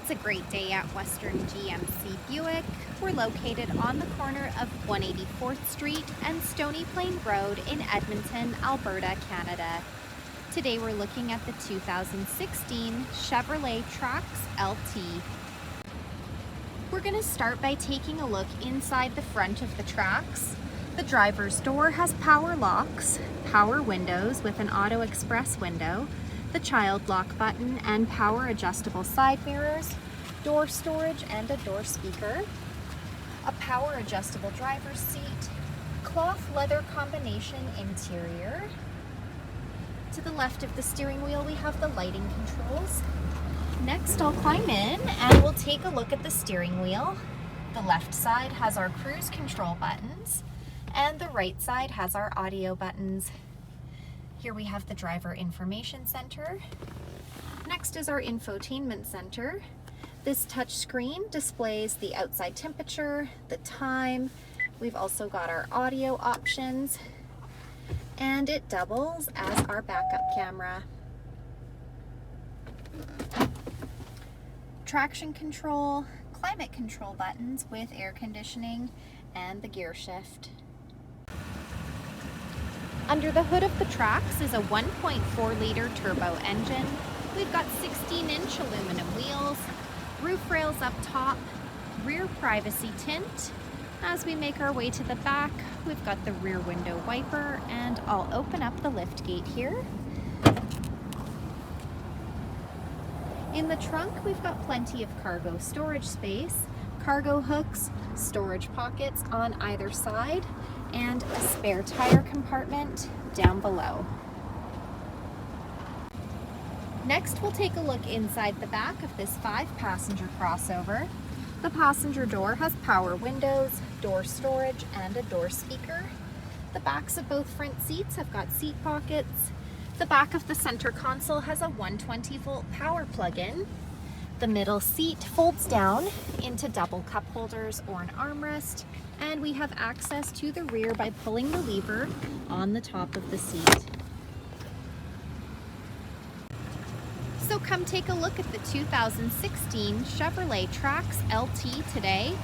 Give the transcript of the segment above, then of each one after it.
It's a great day at Western GMC Buick. We're located on the corner of 184th Street and Stony Plain Road in Edmonton, Alberta, Canada. Today we're looking at the 2016 Chevrolet Trax LT. We're going to start by taking a look inside the front of the Trax. The driver's door has power locks, power windows with an auto express window, the child lock button and power adjustable side mirrors, door storage and a door speaker, a power adjustable driver's seat, cloth leather combination interior. To the left of the steering wheel we have the lighting controls. Next I'll climb in and we'll take a look at the steering wheel. The left side has our cruise control buttons and the right side has our audio buttons. Here we have the driver information center. Next is our infotainment center. This touch screen displays the outside temperature, the time. We've also got our audio options, and it doubles as our backup camera. Traction control, climate control buttons with air conditioning, and the gear shift. Under the hood of the Trax is a 1.4-liter turbo engine. We've got 16-inch aluminum wheels, roof rails up top, rear privacy tint. As we make our way to the back, we've got the rear window wiper, and I'll open up the lift gate here. In the trunk, we've got plenty of cargo storage space, cargo hooks, storage pockets on either side, and a spare tire compartment down below. Next, we'll take a look inside the back of this 5-passenger crossover. The passenger door has power windows, door storage, and a door speaker. The backs of both front seats have got seat pockets. The back of the center console has a 120-volt power plug-in. The middle seat folds down into double cup holders or an armrest, and we have access to the rear by pulling the lever on the top of the seat. So come take a look at the 2016 Chevrolet Trax LT today,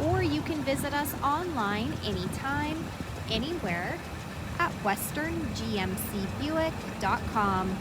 or you can visit us online anytime, anywhere at westerngmcbuick.com.